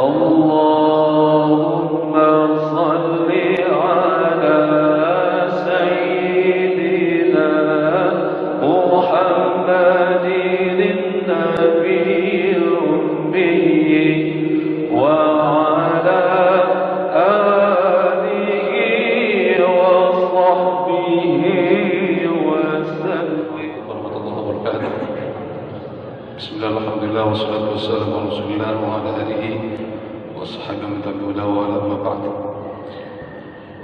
اللهم صل على سيدنا محمد النبي الأمي وعلى آله وصحبه وسلم ورحمة الله وبركاته. بسم الله والحمد لله والصلاة والسلام على رسول الله وعلى آله وصحبه من تبعه وعلى ما بعد.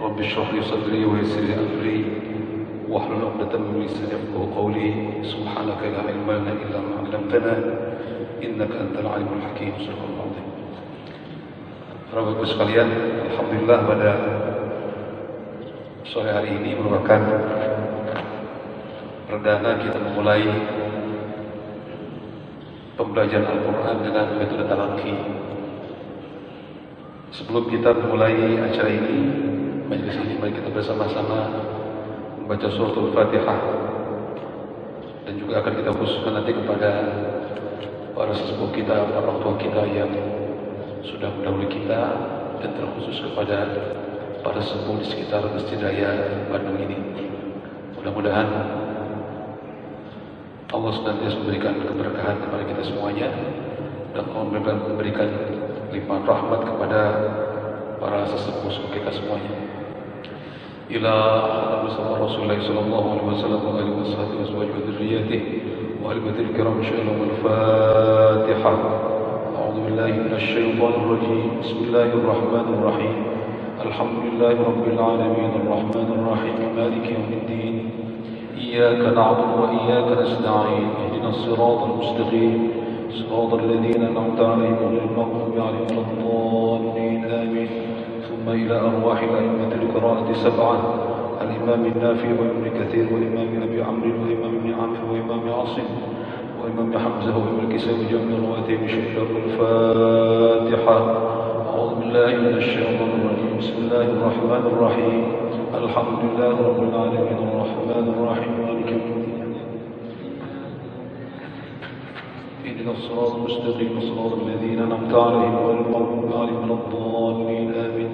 رب اشرح لي صدري ويسر لي أمري واحلل عقدة من لساني يفقهوا قولي. سبحانك لا علم لنا إلا ما علمتنا إنك أنت العليم الحكيم. صدق الله العظيم. Bapak-Ibu sekalian, alhamdulillah pada sore hari ini merupakan perdana kita memulai pembelajaran Al-Quran dengan metode talaqi. Sebelum kita memulai acara ini, majelis ini, mari kita bersama-sama membaca suratul Fatihah, dan juga akan kita khususkan nanti kepada para sesepuh kita, para orang tua kita yang sudah mendahului kita, dan terkhusus kepada para sesepuh di sekitar Masjid Raya Bandung ini. Mudah-mudahan Allah senantiasa memberikan keberkahan kepada kita semuanya, dan Allah memberikan limpahan rahmat kepada para sesepuh kita semuanya. Ila Rasulullah sallallahu alaihi wasallam wa alihi washabihi wa dzurriyyatihi wa ali baitil kiram insyaallah. Al-Fatihah. A'udzu billahi minasy syaithanir rajim. Bismillahir rahmanir rahim. Alhamdulillahi rabbil alamin arrahmanir rahim maliki yaumiddin. إياك نعبد وإياك نستعين اهدنا الصراط المستقيم صراط الذين أنعمت عليهم غير المغضوب عليهم ولا الضالين آمين. ثم إلى أرواح الأئمة القراءة سبعة: الإمام النافع وابن كثير وإمام أبي عمرو وإمام ابن عامر وإمام عاصم وإمام حمزة وإمام الكسائي وجميع رواتهم شكر. الفاتحة. أعوذ بالله من الشيطان الرجيم. بسم الله الرحمن الرحيم. الحمد لله رب العالمين الرحمن الرحيم مالك يوم الدين. اهدنا الصراط المستقيم صراط الذين أنعمت عليهم غير المغضوب عليهم ولا الضالين آمين.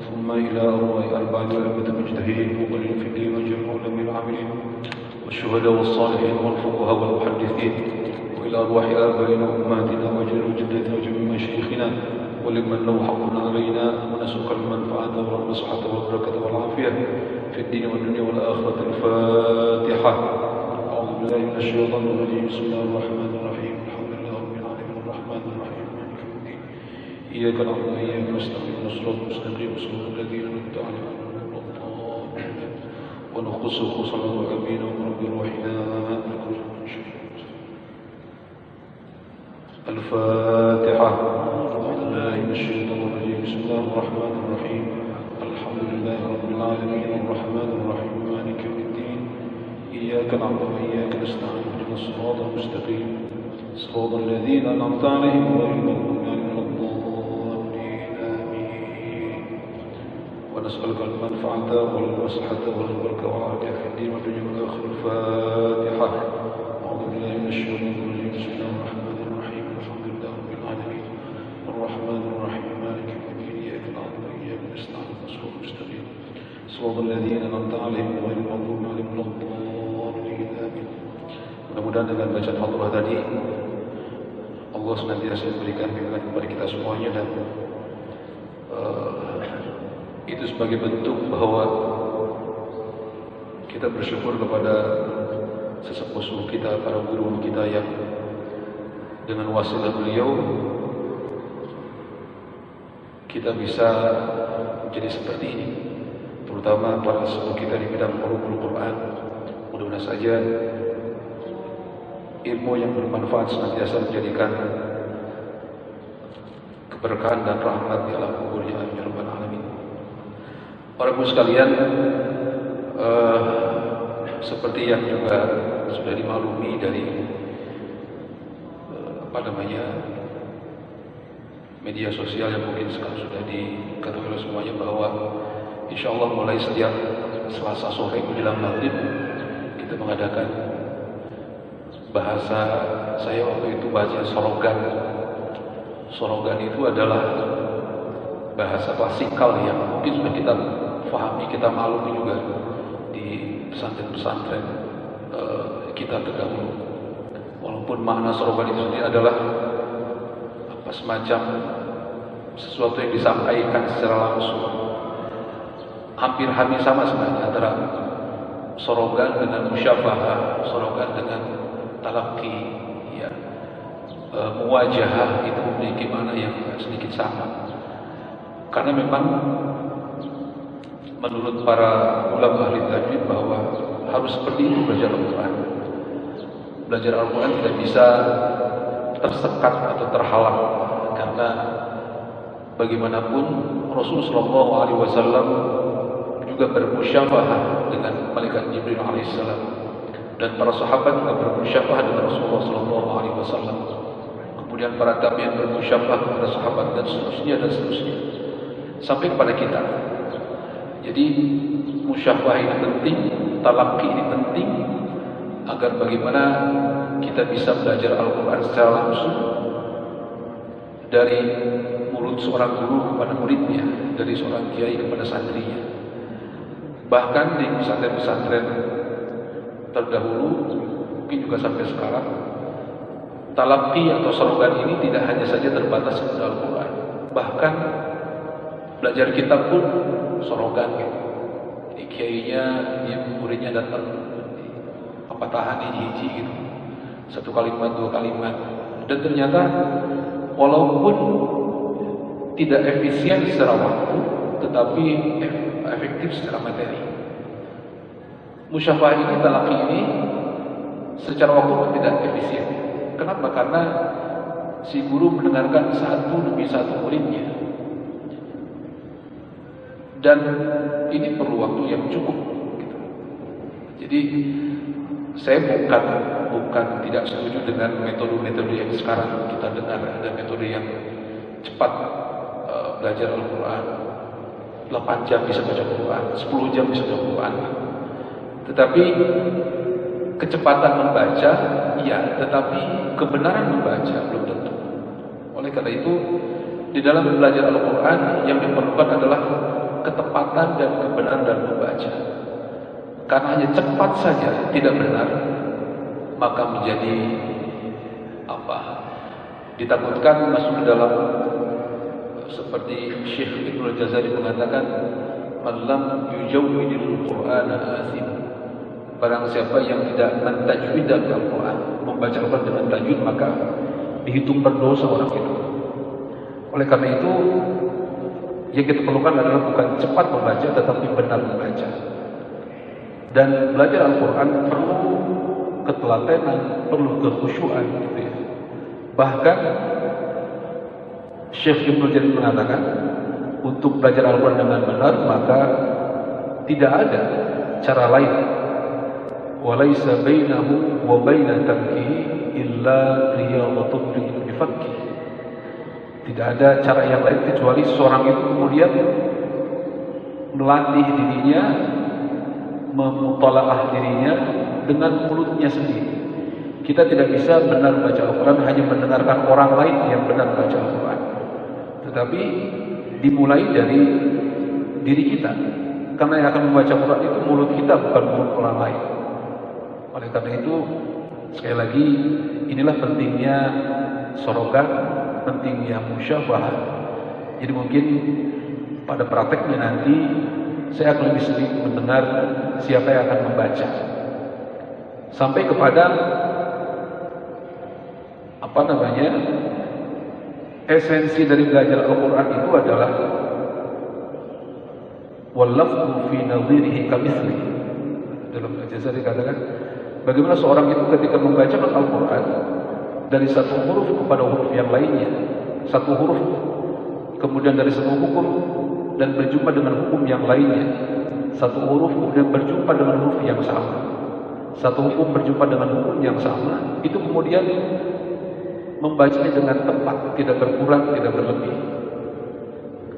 ثم إلى أرواح أربعة أئمة المجتهدين وقليل في الدين وجميع العلماء العاملين والشهداء والصالحين والفقهاء والمحدثين، وإلى أرواح آبائنا وأمهاتنا وجدتنا وجميع مشايخنا ولمن له حق علينا، ونسألك المنفعة والمصلحة والبركة والعافية في الدين والدنيا والآخرة. الفاتحة. أعوذ بالله من الشيطان الرجيم. بسم الله الرحمن الرحيم. الحمد لله رب العالمين الرحمن الرحيم مالك يوم الدين. إياك نعبد وإياك نستعين اهدنا الصراط المستقيم صراط الذين أنعمت عليهم غير المغضوب عليهم ونخص خصوصا وأمين ورب روحنا. الفاتحة. من الشيطان الرجيم. بسم الله الرحمن الرحيم. الحمد لله رب العالمين الرحمن الرحيم مالك يوم الدين. إياك نعبد وإياك نستعين اهدنا الصراط المستقيم صراط الذين أنعمت عليهم غير المغضوب عليهم ولا الضالين آمين. ونسألك المنفعة والمصلحة والبركة والعافية في الدين والدنيا والآخرة. الفاتحة. أعوذ بالله من الشيطان الرجيم. بسم الله الرحمن الرحيم. الحمد لله رب العالمين الرحمن الرحيم مالك يوم الدين. إياك نعبد وإياك نستعين اهدنا الصراط المستقيم صراط الذين أنعمت عليهم غير المغضوب عليهم ولا الضالين آمين. Mudah-mudahan dengan bacaan Fatihah tadi Allah senantiasa memberikan bimbingan kepada kita semuanya, dan itu sebagai bentuk bahwa kita bersyukur kepada sesepuh kita, para guru kita yang dengan wasilah beliau kita bisa menjadi seperti ini, terutama para sesepuh kita di bidang ulumul Quran. Mudah-mudahan saja ilmu yang bermanfaat senantiasa menjadikan keberkahan dan rahmat di alam kuburnya. Amin ya rabbal alamin. Para ibu sekalian, seperti yang juga sudah dimaklumi dari media sosial yang mungkin sekarang sudah diketahui oleh semuanya, bahwa insya Allah mulai setiap Selasa sore menjelang maghrib kita mengadakan bahasa, saya waktu itu bahasa slogan Sorogan itu adalah bahasa klasikal yang mungkin sudah kita pahami, kita maklumi juga di pesantren-pesantren kita terdahulu. Walaupun makna sorogan itu sendiri adalah semacam sesuatu yang disampaikan secara langsung, hampir sama sebenarnya antara sorogan dengan musyafahah, sorogan dengan talaqi, ya, muwajahah itu memiliki makna yang sedikit sama. Karena memang menurut para ulama ahli tajwid bahwa harus seperti itu belajar Al-Quran. Belajar Al-Quran tidak bisa tersekat atau terhalang, karena bagaimanapun Rasulullah SAW juga bermusyafahah dengan malaikat Jibril alaihissalam, dan para sahabat juga bermusyafahah dengan Rasulullah SAW. Kemudian para tabi'in bermusyafahah kepada sahabat, dan seterusnya sampai kepada kita. Jadi musyafahah ini penting, talaqi ini penting, agar bagaimana kita bisa belajar Al-Quran secara langsung dari mulut seorang guru kepada muridnya, dari seorang kiai kepada santrinya. Bahkan di pesantren-pesantren terdahulu, mungkin juga sampai sekarang, talaqi atau sorogan ini tidak hanya saja terbatas pada Al-Quran. Bahkan belajar kitab pun sorogan gitu. Jadi kiainya, muridnya datang, patahan hiji gitu, satu kalimat, dua kalimat, dan ternyata walaupun tidak efisien secara waktu, tetapi efektif secara materi. Musyafahah ini, talaqi ini secara waktu pun tidak efisien. Kenapa? Karena si guru mendengarkan satu demi satu muridnya, dan ini perlu waktu yang cukup gitu. Jadi saya bukan tidak setuju dengan metode-metode yang sekarang kita dengar. Ada metode yang cepat, belajar Al-Quran 8 jam bisa baca Quran, 10 jam bisa baca Quran. Tetapi kecepatan membaca iya, tetapi kebenaran membaca belum tentu. Oleh karena itu, di dalam belajar Al-Quran yang diperlukan adalah ketepatan dan kebenaran dalam membaca. Karena hanya cepat saja tidak benar, maka menjadi ditakutkan masuk ke dalam, seperti Syekh Ibnu Al-Jazari mengatakan, "Man lam yujawwidil Qur'ana asim." Barang siapa yang tidak mentajwid Al-Quran, membaca Al-Quran dengan tajwid, maka dihitung berdosa orang itu. Oleh karena itu, yang kita perlukan adalah bukan cepat membaca, tetapi benar membaca. Dan belajar Al-Quran perlu ketelatenan, perlu kekhusyuan gitu ya. Bahkan Syekh Ibnu Jarir mengatakan, untuk belajar Al-Quran dengan benar maka tidak ada cara lain. Walaysa bainahu wa baina tarkihi illa riyadhatun bi fakki. Tidak ada cara yang lain kecuali seorang itu kemudian melatih dirinya, memutalaah dirinya dengan mulutnya sendiri. Kita tidak bisa benar membaca Al-Quran hanya mendengarkan orang lain yang benar membaca Al-Quran, tetapi dimulai dari diri kita. Karena yang akan membaca Al-Quran itu mulut kita, bukan mulut orang lain. Oleh karena itu, sekali lagi, inilah pentingnya sorogan, pentingnya musyafahah. Jadi mungkin pada prakteknya nanti saya akan lebih sering mendengar siapa yang akan membaca, sampai kepada esensi dari belajar Al-Quran itu adalah wallafzu fi nadhirihi kamithli. Dalam Al-Jazari katakan, bagaimana seorang itu ketika membacakan Al-Quran dari satu huruf kepada huruf yang lainnya, satu huruf kemudian dari satu hukum dan berjumpa dengan hukum yang lainnya, satu huruf kemudian berjumpa dengan huruf yang sama, satu hukum berjumpa dengan hukum yang sama, itu kemudian membacanya dengan tepat, tidak berkurang, tidak berlebih.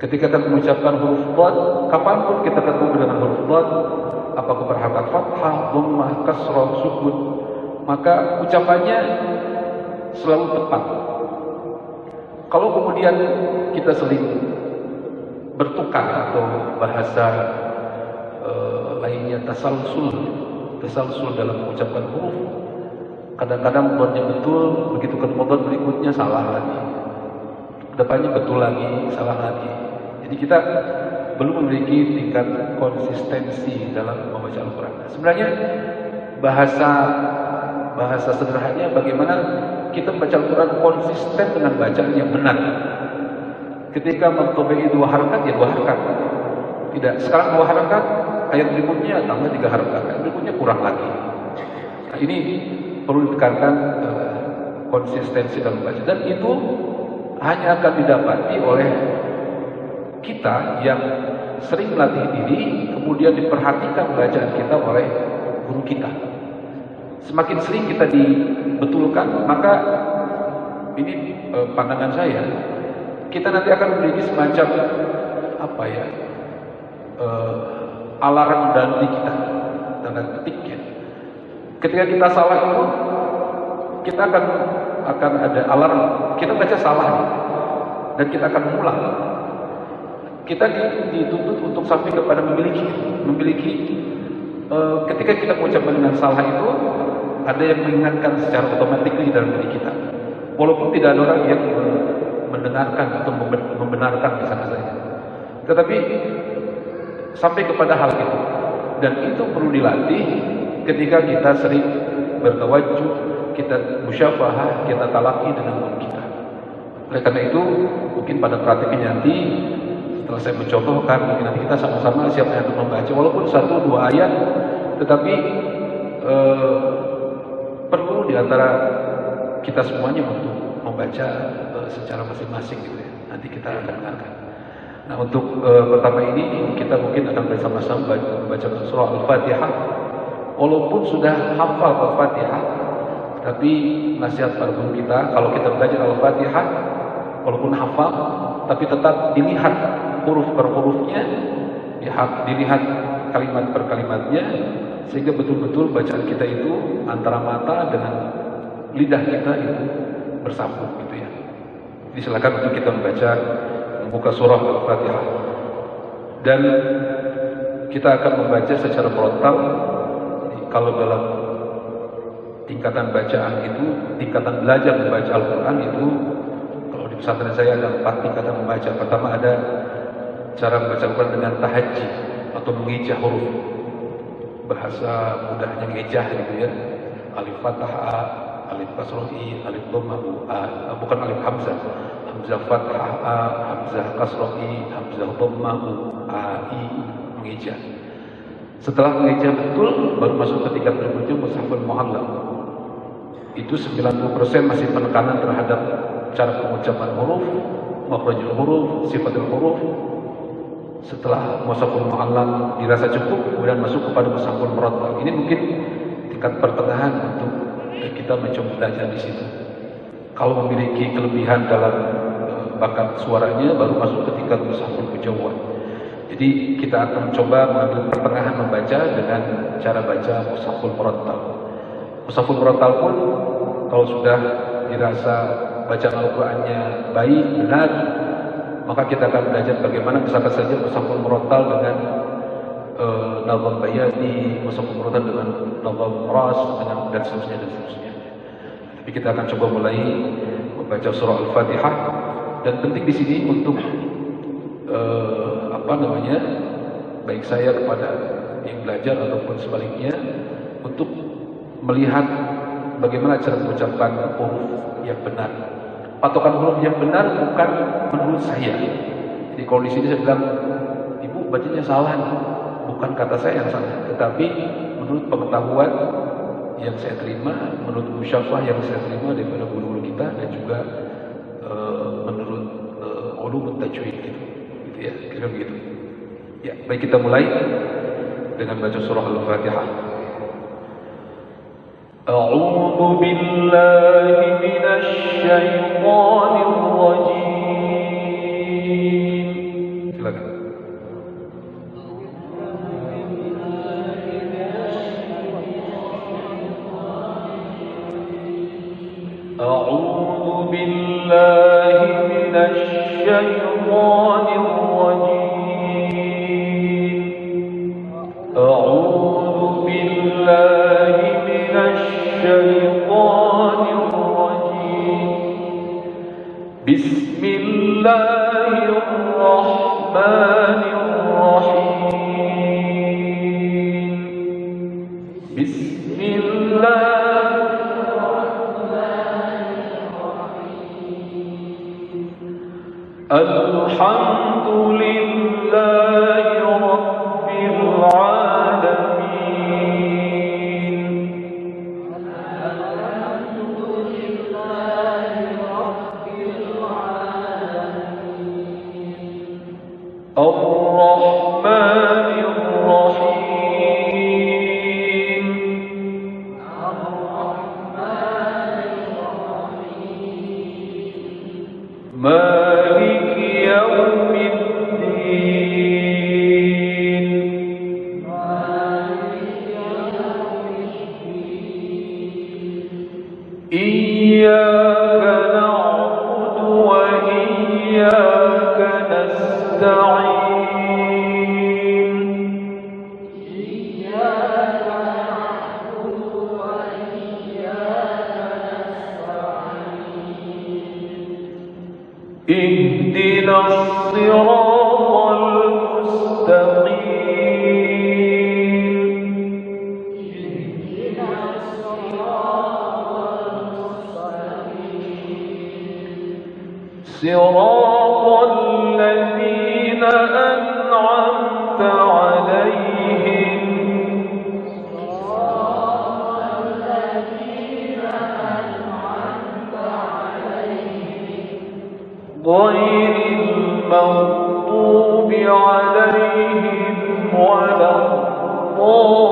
Ketika kita mengucapkan huruf dhad, kapanpun kita ketemu dengan huruf dhad, apakah berharokat fathah, dhammah, kasrah, sukun, maka ucapannya selalu tepat. Kalau kemudian kita sering bertukar atau bahasa lainnya tasalsul dalam mengucapkan huruf, kadang-kadang buatnya betul, begitu ke modal berikutnya salah lagi, depannya betul lagi, salah lagi. Jadi kita belum memiliki tingkat konsistensi dalam membaca Al-Quran. Sebenarnya bahasa sederhananya bagaimana kita membaca Al-Quran konsisten dengan bacaan yang benar. Ketika mentobai 2 harakat ya 2 harakat. Tidak, sekarang 2 harakat, ayat berikutnya tambah 3 harakat, ayat berikutnya kurang lagi. Nah, ini perlu ditekankan konsistensi dalam baca, dan itu hanya akan didapati oleh kita yang sering melatih diri, kemudian diperhatikan bacaan kita oleh guru kita. Semakin sering kita dibetulkan, maka ini pandangan saya, kita nanti akan memiliki semacam alarm dalam diri kita, tanda petik ya. Ketika kita salah itu, kita akan ada alarm, kita baca salah dan kita akan mengulang. Kita dituntut untuk sampai kepada memiliki ketika kita mengucapkan dengan salah itu, ada yang mengingatkan secara otomatis di dalam diri kita, walaupun tidak ada orang yang mendengarkan atau membenarkan di sana saja, tetapi sampai kepada hal itu. Dan itu perlu dilatih ketika kita sering bertawajuh, kita musyafahah, kita talaki dengan guru kita. Oleh karena itu, mungkin pada praktiknya nanti setelah saya mencontohkan, mungkin nanti kita sama-sama siapa yang membaca walaupun 1-2 ayat, tetapi perlu diantara kita semuanya untuk membaca secara masing-masing gitu ya. Nanti kita akan dengarkan. Nah, untuk pertama ini kita mungkin akan bersama-sama membaca surah Al-Fatihah. Walaupun sudah hafal Al-Fatihah, tapi nasihat para guru kita, kalau kita belajar Al-Fatihah, walaupun hafal, tapi tetap dilihat huruf per hurufnya, dilihat kalimat per kalimatnya, sehingga betul-betul bacaan kita itu antara mata dengan lidah kita itu bersambung gitu ya. Jadi silakan untuk kita membuka surah Al-Fatihah, dan kita akan membaca secara frontal. Kalau dalam tingkatan bacaan itu, tingkatan belajar membaca Al-Quran itu, kalau di pesantren saya ada 4 tingkatan membaca. Pertama ada cara membaca Al-Quran dengan tahajji atau mengejah huruf, bahasa mudahnya ngejah gitu ya. Alif fathah A, alif kasroh I, alif dhammah A, bukan alif hamzah, hamzah fathah A, hamzah kasroh I, hamzah dhammah A, I, mengejah. Setelah mengejah betul, baru masuk ke tingkat berikutnya mushaful mu'allaq. Itu 90% masih penekanan terhadap cara pengucapan huruf, makhrajul huruf, sifatul huruf. Setelah mushaful mu'allaq dirasa cukup, kemudian masuk kepada mushaful murattal. Ini mungkin tingkat pertengahan untuk kita mencoba belajar di situ. Kalau memiliki kelebihan dalam bakat suaranya, baru masuk ke tingkat mushaful mujawwad. Jadi kita akan coba mengambil pertengahan membaca dengan cara baca mushaful murattal. Mushaful murattal pun kalau sudah dirasa bacaan Al-Qur'annya baik, benar, maka kita akan belajar bagaimana misalkan saja mushaful murattal dengan nazam bayani, mushaful murattal dengan nazam ras, dan seterusnya. Tapi kita akan coba mulai membaca surah Al-Fatihah, dan penting di sini untuk baik saya kepada yang belajar ataupun sebaliknya, untuk melihat bagaimana cara mengucapkan huruf yang benar. Patokan huruf yang benar bukan menurut saya. Jadi kalau di sini saya bilang, ibu bacanya salah, bukan kata saya yang salah, tetapi menurut pengetahuan yang saya terima, menurut musyafah yang saya terima daripada guru-guru kita, dan juga menurut ulum tajwid gitu ya, kira begitu. Ya, baik, kita mulai dengan baca surah Al-Fatihah. A'udzu billahi minasy syaithanir rajim. Silakan. A'udzu billahi الشيطان الرجيم أعوذ بالله من الشيطان الرجيم بسم الله الرحمن الرحيم بسم الله الرحمن الرحيم الحمد لله رب العالمين الحمد لله رب العالمين الرحمن الرحيم الرحمن الرحيم مالك يوم الدين مالك يوم الدين إياك نعبد وإياك نستعين إياك نعبد وإياك نستعين اهدنا الصراط المستقيم اهدنا الصراط المستقيم صراط الذين أنعمت عليهم صراط الذين أنعمت عليهم غير المغضوب عليهم ولا الضالين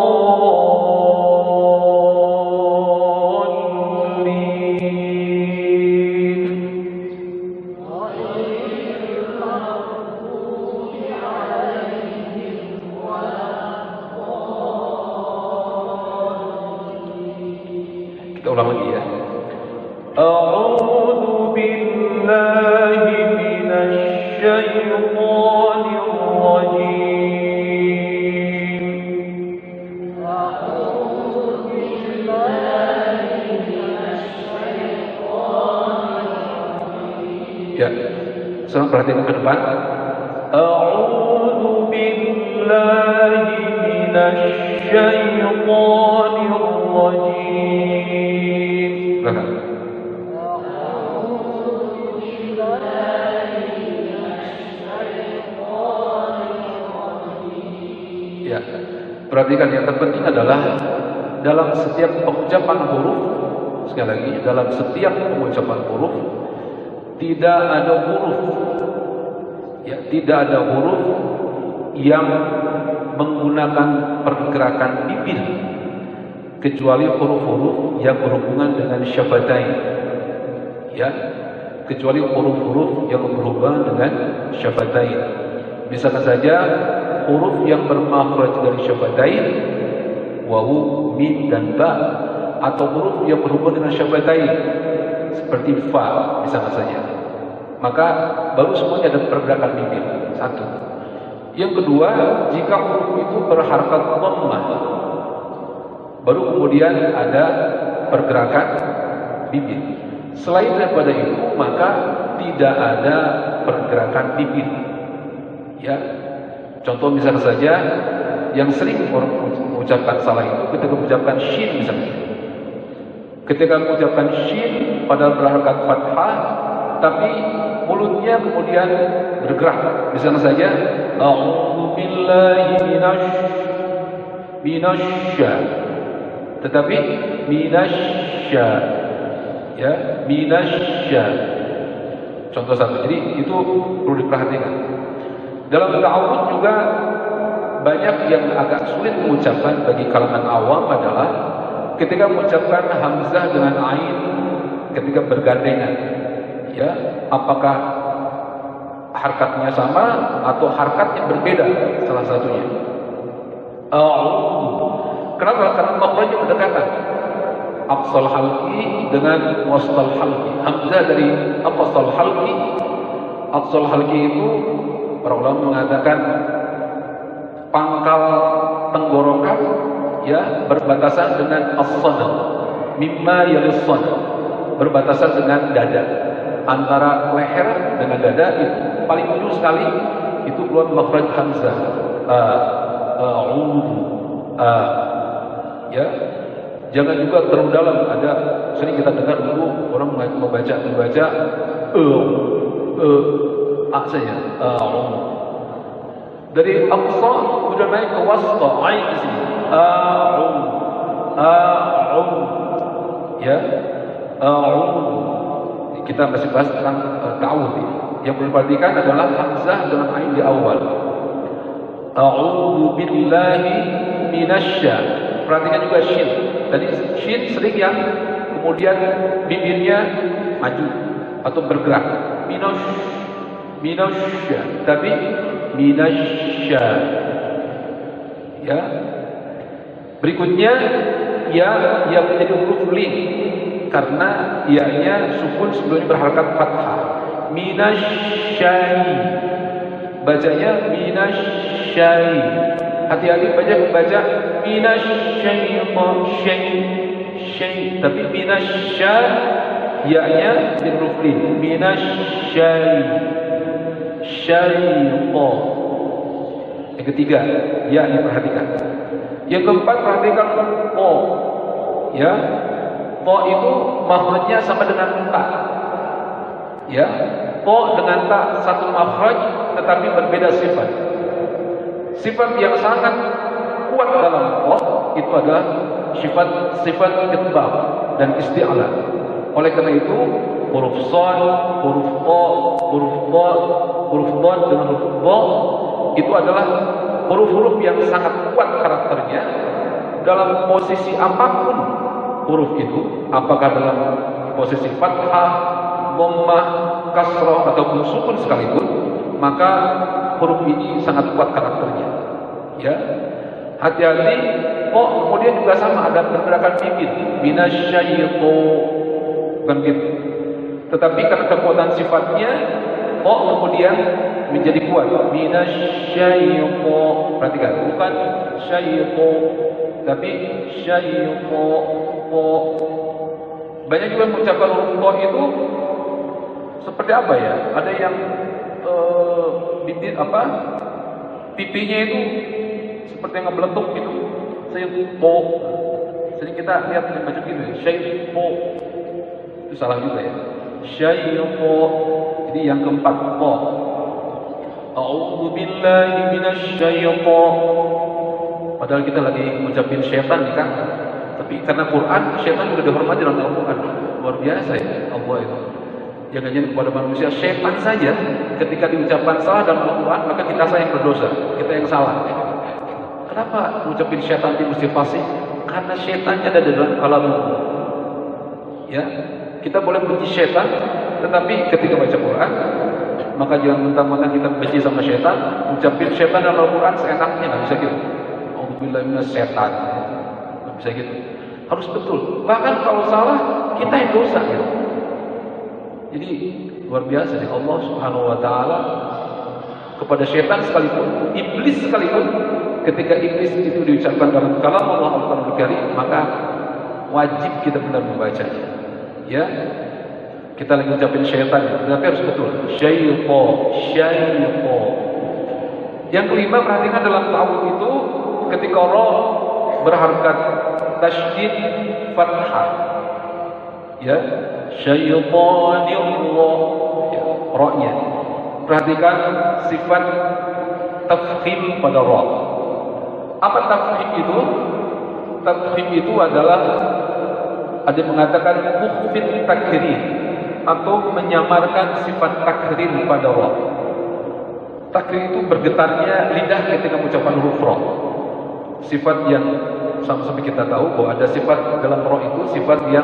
غير المغضوب عليهم ولا الضالين. Kita ulang lagi ya. أعوذ بالله من الشيطان الرجيم أعوذ بالله من الشيطان الرجيم. Ya, sekarang perhatikan ke depan. أعوذ بالله من الشيطان الرجيم. Belakang. Ya, perhatikan yang terpenting adalah dalam setiap pengucapan huruf, sekali lagi, dalam setiap pengucapan huruf tidak ada huruf, ya, tidak ada huruf yang menggunakan pergerakan bibir kecuali huruf-huruf yang berhubungan dengan syafatain, ya, kecuali huruf-huruf yang berhubungan dengan syafatain. Misalkan saja huruf yang bermakhraj dari syafatain, wawu, mim dan ba, atau huruf yang berhubungan dengan syafatain seperti fa, misalkan saja, maka baru semuanya ada pergerakan bibir. Satu. Yang kedua, jika huruf itu berharakat dhammah, baru kemudian ada pergerakan bibir. Selain daripada itu, maka tidak ada pergerakan bibir. Ya, contoh misalnya saja yang sering orang mengucapkan salah itu ketika mengucapkan shin misalnya. Ketika mengucapkan shin padahal berharakat fathah, tapi mulutnya kemudian bergerak. Misalnya saja, a'udzu billahi minasya, tetapi minasya, ya, minasya. Contoh satu. Jadi itu perlu diperhatikan. Dalam ta'awud juga banyak yang agak sulit mengucapkan bagi kalangan awam adalah ketika mengucapkan hamzah dengan ain ketika bergandengan, ya, apakah harkatnya sama atau harkatnya berbeda salah satunya. Kenapa? Karena makhrajnya berdekatan. Aqsal halqi dengan wastal halqi. Hamzah dari aqsal halqi Aqsal halqi itu para ulama mengatakan pangkal tenggorokan ya berbatasan dengan as-sadr, mimma yalis sadr, berbatasan dengan dada. Antara leher dengan dada itu paling ujung sekali itu keluar makhraj hamzah. Ya. Jangan juga terlalu dalam. Ada sering kita dengar dulu orang membaca a saja. Dari aqsa udah naik ke wasta, ain di sini. Ya. Kita masih bahas tentang ta'awudz. Yang perlu diperhatikan adalah hamzah dengan ain di awal. A'udzu billahi minasya. Perhatikan juga shin. Tadi shin sering yang kemudian bibirnya maju atau bergerak. Minasya. Tapi minasya. Ya. Berikutnya ya yang menjadi huruf lin karena ya-nya sukun sebelumnya berharakat fathah. Minasyai. Bacanya minasyai. Hati-hati membaca minasyai, tapi minasyai ya-nya di huruf lin. Minasyai. Syaiqo. Yang ketiga, ya diperhatikan. Yang keempat perhatikan po. Ya. Po itu makhrajnya sama dengan ta. Ya. Po dengan ta satu makhraj tetapi berbeda sifat. Sifat yang sangat kuat dalam po itu adalah sifat itbaq dan isti'la. Oleh karena itu huruf shad, huruf qa, huruf dha, huruf dad dengan huruf dha itu adalah huruf-huruf yang sangat kuat karakternya dalam posisi apapun huruf itu, apakah dalam posisi fathah, dhammah, kasrah ataupun sukun sekalipun, maka huruf ini sangat kuat karakternya. Ya, hati-hati. Oh, kemudian juga sama ada pergerakan bibir, minasyaiqo, bukan gitu. Tetapi karena kekuatan sifatnya, oh kemudian menjadi kuat. Minasyaiqo, perhatikan, bukan syaiqo, tapi syaiqo. Banyak juga mengucapkan huruf to itu seperti apa ya? Ada yang bibir pipinya itu seperti yang ngebeletuk gitu. Syaiqo. Sering kita lihat di baju gitu, syaiqo. Itu salah juga ya. Syaiqo. Jadi yang keempat to. A'udzu billahi minasyaiqo. Padahal kita lagi ngucapin syaitan nih kan. Tapi karena Quran, syaitan juga dihormati dalam Al-Quran. Luar biasa ya Allah itu. Jangan-jangan kepada manusia, syaitan saja ketika diucapkan salah dalam Al-Quran, maka kita yang berdosa, kita yang salah. Kenapa mengucapin syaitan di mesti fasih? Karena syaitannya ada dalam kalammu. Ya, kita boleh benci syaitan, tetapi ketika baca Quran, maka jangan mentang-mentang kita benci sama syaitan, mengucapin syaitan dalam Al-Quran seenaknya, nggak bisa gitu. Alhamdulillah syaitan. Bisa gitu. Harus betul. Bahkan kalau salah, kita yang dosa gitu. Jadi luar biasa nih Allah Subhanahu wa taala kepada syaitan sekalipun, iblis sekalipun, ketika iblis itu diucapkan dalam kalam Allah Al-Qur'anul Karim, maka wajib kita benar membacanya. Ya. Kita lagi ucapin syaitan, tapi harus betul. Syaiqo. Yang kelima, perhatikan dalam ta'awudz itu ketika ra berharakat tasydid fathah. Ya, syaitanir ra. Ya, ra-nya. Perhatikan sifat tafkhim pada ra. Apa tafkhim itu? Tafkhim itu adalah ada yang mengatakan mukhfid takrir atau menyamarkan sifat takrir pada ra. Takrir itu bergetarnya lidah ketika mengucapkan huruf ra. Sifat yang sama-sama kita tahu bahwa ada sifat dalam roh itu sifat yang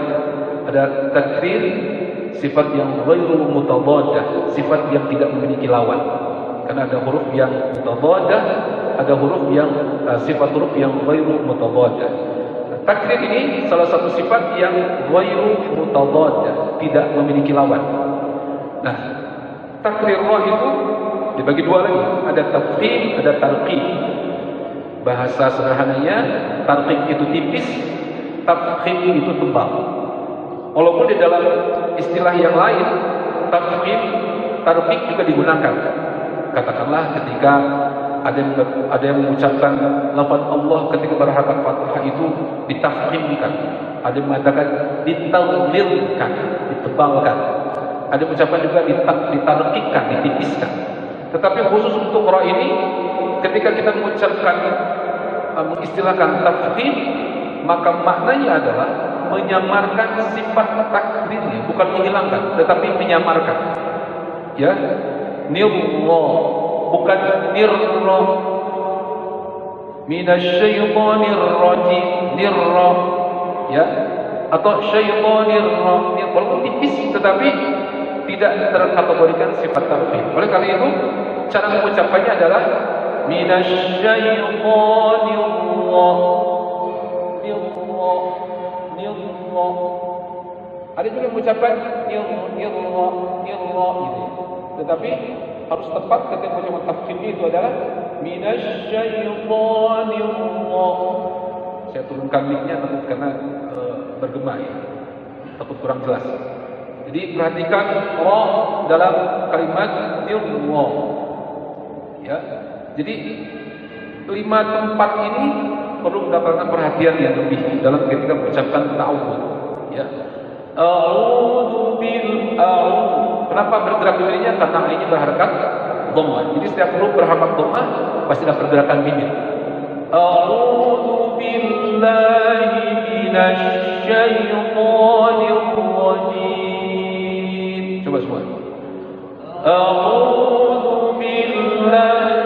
ada takrir, sifat yang ghairu mutadaddah, sifat yang tidak memiliki lawan. Karena ada huruf yang mutadaddah, ada huruf yang sifat huruf yang ghairu mutadaddah. Takrir ini salah satu sifat yang ghairu mutadaddah, tidak memiliki lawan. Nah, Takrir ra itu dibagi dua lagi, ada tafkhim, ada tarqiq. Bahasa sederhananya, tarqiq itu tipis, tafkhim itu tebal. Walaupun di dalam istilah yang lain, tafkhim, tarqiq juga digunakan. Katakanlah ketika ada yang mengucapkan lafaz Allah ketika berharakat Fatihah itu ditafkhimkan. Ada yang mengatakan ditawlilkan, ditebalkan. Ada yang mengucapkan juga ditarqiqkan, ditipiskan. Tetapi khusus untuk ra ini, ketika kita mengucapkan mengistilahkan tafkhim, maka maknanya adalah menyamarkan sifat takdirnya, bukan menghilangkan, tetapi menyamarkan. Ya, nirra, bukan nirra. Minasyaitonir rajim, nirra, ya, atau syaitonir rajim, walaupun tipis tetapi tidak terkategorikan sifat tafkhim. Oleh karena itu, cara mengucapkannya adalah minasyaitonir nirra. Ada juga yang mengucapkan nirra gitu. Tetapi harus tepat ketika mengucapkan tafkhim itu adalah minasyaitonir. Saya turunkan mic-nya takut karena bergema ya. Takut kurang jelas. Jadi perhatikan ra dalam kalimat nirra. Ya. Jadi 5 tempat ini perlu mendapatkan perhatian yang lebih dalam ketika mengucapkan ta'awudz. Ya. Kenapa bergerak bibirnya? Karena ini berharakat dhammah. Jadi setiap huruf berharakat dhammah pasti ada pergerakan bibir. A'udzu billahi minasy syaithanir rajim. Coba semua. A'udzu billahi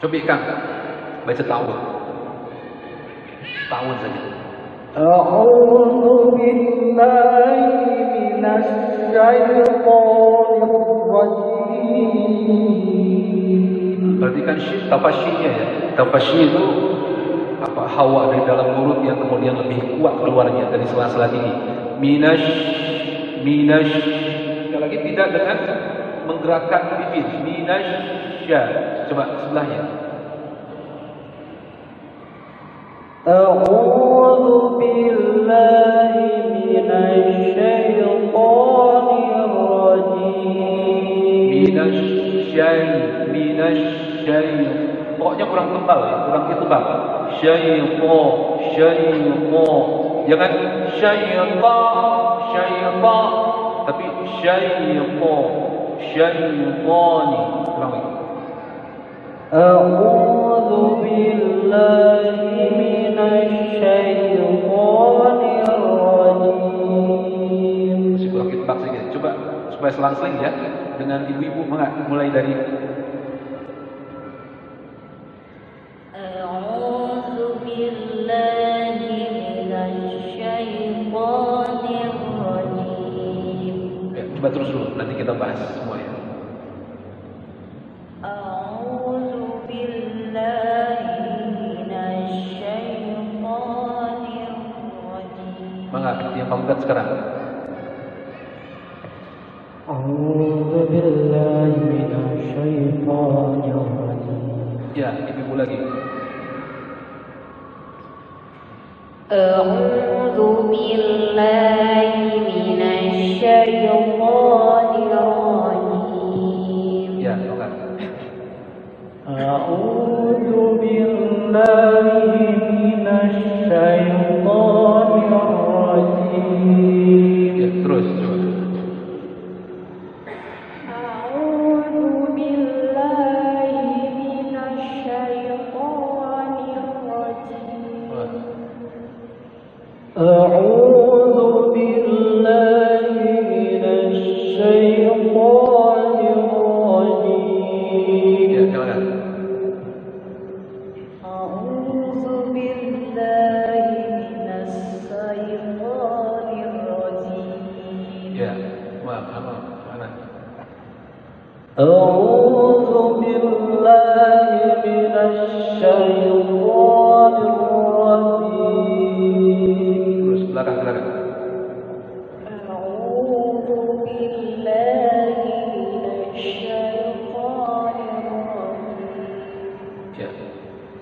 coba ikan baca ta'awudz saja. A'udzu billahi minasy syaithanir rajim. Perhatikan tafasyinya ya. Tafasyi itu apa, hawa dari dalam mulut yang kemudian lebih kuat keluarnya dari sela-sela ini. Minasy sekali lagi tidak dengan menggerakkan bibir. Minasya. Coba sebelahnya. A'udzu billahi minasy syaithanir rajim. Minasy. Pokoknya kurang tebal ya, kurang tebal. Syaitan. Jangan syaitan, tapi syaitani. Ulang lagi. A'udzu billahi minasy syaithanir rajim. Masih kurang tebak sedikit. Coba supaya selang-seling ya dengan ibu-ibu mulai dari A'udzu billahi minasy syaithanir rajim. ya, coba terus dulu nanti kita bahas semua ya. A'udzu billahi minasy syaithanir rajim. Mangga yang paling berat sekarang. A'udzu billahi minasy syaithanir rajim. Ya, ibu lagi. A'udzu billahi minasy syaithanir rajim. Ya, mangga. A'udzu billahi minasy syaithanir rajim. Ya, terus coba. A'udzu billahi minasy syaithanir rajim. A'udzu billahi minasy syaithanir rajim. Ya, silakan. A'udzu billahi minasy syaithanir rajim. Ya, mana? A'udzu billahi minasy syaithanir rajim. Silakan. A'udzu billahi minasyaitonir rajim. Ya.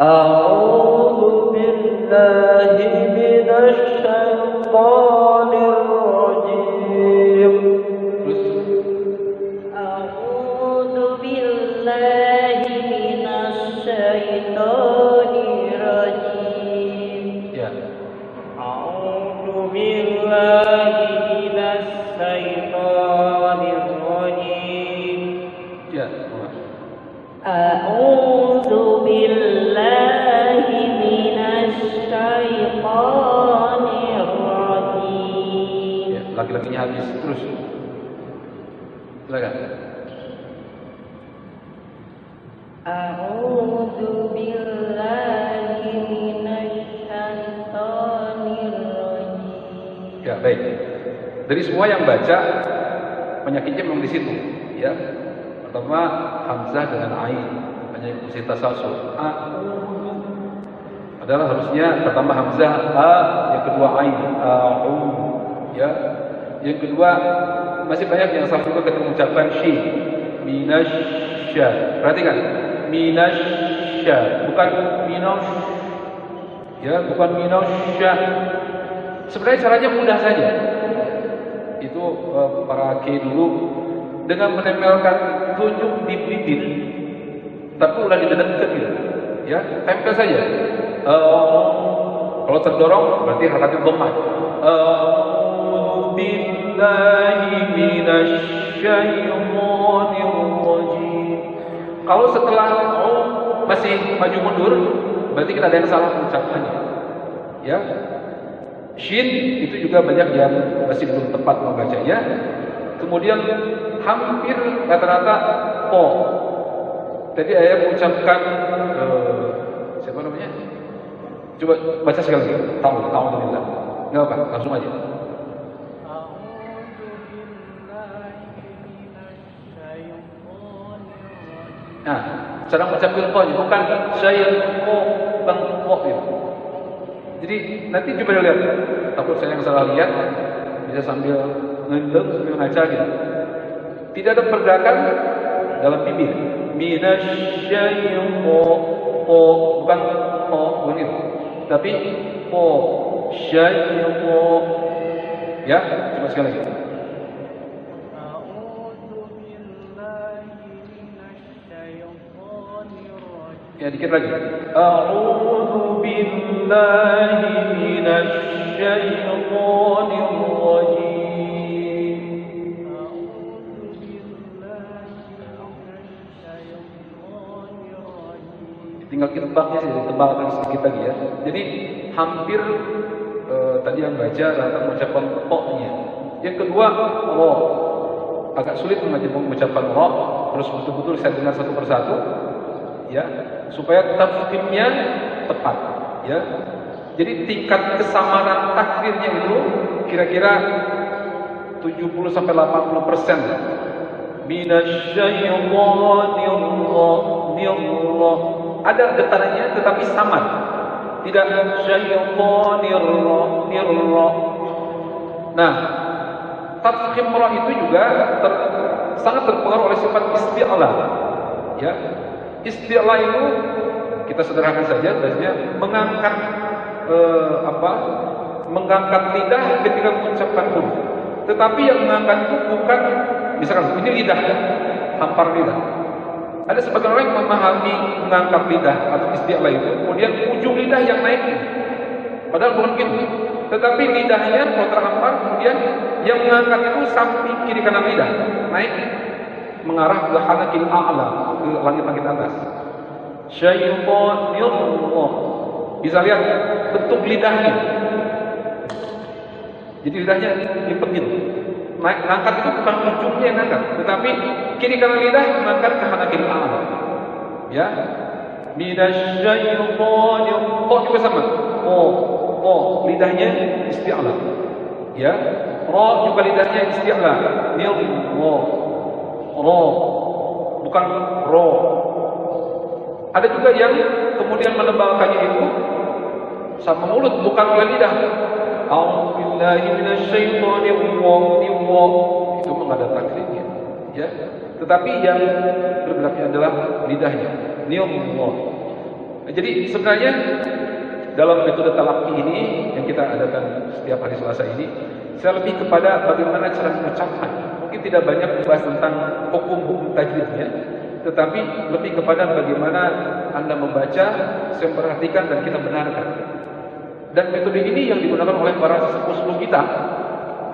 A'udzu billahi minasyaitonir rajim. Terus A'udzu billahi minasyaitonir rajim. ya. A'udzu billahi minasyaitonir rajim. Ya. A'udzu billahi minasyaitonir rajim. Ya, laki-lakinya habis terus. Silakan. A'udzu billahi minasyaitonir rajim. Ya, baik. Dari semua yang baca penyakitnya memang di situ, ya. Pertama hamzah dengan ain, banyak mesti tasalsul. Adalah harusnya pertama hamzah a, yang kedua ain, ya. Yang kedua masih banyak yang salah juga ketika mengucapkan shin, minasya. Perhatikan, minasya, bukan minos, ya, bukan minasya. Sebenarnya caranya mudah saja. Itu para kiai dulu dengan menempelkan tunjuk di bibir, tapi udah didekatkan gitu, ya, tempel saja. Kalau terdorong berarti harakatnya dhammah. Billahi minasyaitonir rajim. Kalau setelah masih maju mundur, berarti kita ada yang salah mengucapkannya, ya. Shin itu juga banyak yang masih belum tepat membacanya. Kemudian hampir rata-rata po. Tadi ayah mengucapkan siapa namanya? Coba baca sekali lagi. Alhamdulillah. Enggak apa, langsung aja. Nah, cara mengucapkan po bukan saya po bang po itu. Jadi nanti coba lihat. Takut saya yang salah lihat, bisa sambil ngendeng sambil ngaca gitu. Tidak ada pergerakan dalam bibir. Minasyaiton po bukan po begitu. Tapi po syaiton. Ya, coba sekali lagi. Ya, dikit lagi. A'udzu billahi minasyaitonir rajim. Tinggal kita tebaknya, ditebalkan sedikit lagi ya. Jadi hampir tadi yang baca tentang mengucapkan poknya. Yang kedua, ro. Agak sulit mengucapkan ro. Harus betul-betul saya dengar satu persatu. Ya, supaya tafkhimnya tepat, ya. Jadi tingkat kesamaran takrirnya itu kira-kira 70 sampai 80%. Minasyaitonir rajim. Ada getarannya tetapi samar. Tidak syaitonir rajim. Nah, tafkhim ra itu juga sangat terpengaruh oleh sifat isti'la. Ya. Isti'la itu kita sederhanakan saja, biasanya mengangkat mengangkat lidah ketika mengucapkan huruf. Tetapi yang mengangkat itu bukan misalkan ini lidah, hampar lidah. Ada sebagian orang yang memahami mengangkat lidah atau isti'la itu, kemudian ujung lidah yang naik. Padahal bukan gitu. Tetapi lidahnya kalau terhampar, kemudian yang mengangkat itu samping kiri kanan lidah naik mengarah ke halaqil a'la, ke langit-langit atas. Syaitonir rajim. Bisa lihat bentuk lidahnya. Jadi lidahnya dipetil. Ngangkat itu bukan ujungnya yang ngangkat, tetapi kiri kanan lidah mengangkat ke halaqil a'la. Ya. Minasyaitonir rajim. Juga sama. Lidahnya isti'la. Ya. Ra juga lidahnya isti'la. Ro, bukan ro. Ada juga yang kemudian menebalkannya itu sama mulut, bukan oleh lidah. A'udzu billahi minasyaitonir rajim. Itu menghadap takdirnya, ya. Tetapi yang bergeraknya adalah lidahnya. Niyallah. Jadi sebenarnya dalam metode talaqi ini yang kita adakan setiap hari Selasa ini, saya lebih kepada bagaimana cara mengucapkan. Mungkin tidak banyak membahas tentang hukum-hukum tajwidnya, tetapi lebih kepada bagaimana Anda membaca, saya perhatikan dan kita benarkan. Dan metode ini yang digunakan oleh para sepuh-sepuh kita.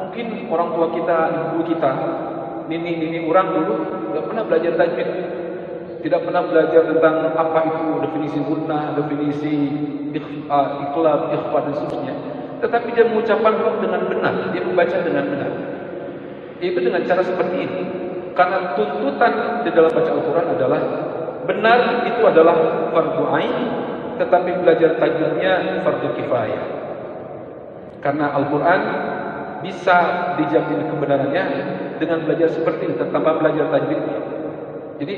Mungkin orang tua kita, ibu kita, nini orang dulu tidak pernah belajar tajwid, tidak pernah belajar tentang apa itu definisi gunnah, definisi ikhlas, ikhfa dan seterusnya. Tetapi dia mengucapkan huruf dengan benar, dia membaca dengan benar. Itu dengan cara seperti ini. Karena tuntutan di dalam baca Al-Quran adalah benar itu adalah fardu ain, tetapi belajar tajwidnya fardu kifayah. Karena Al-Quran bisa dijamin kebenarannya dengan belajar seperti ini, tanpa belajar tajwid. Jadi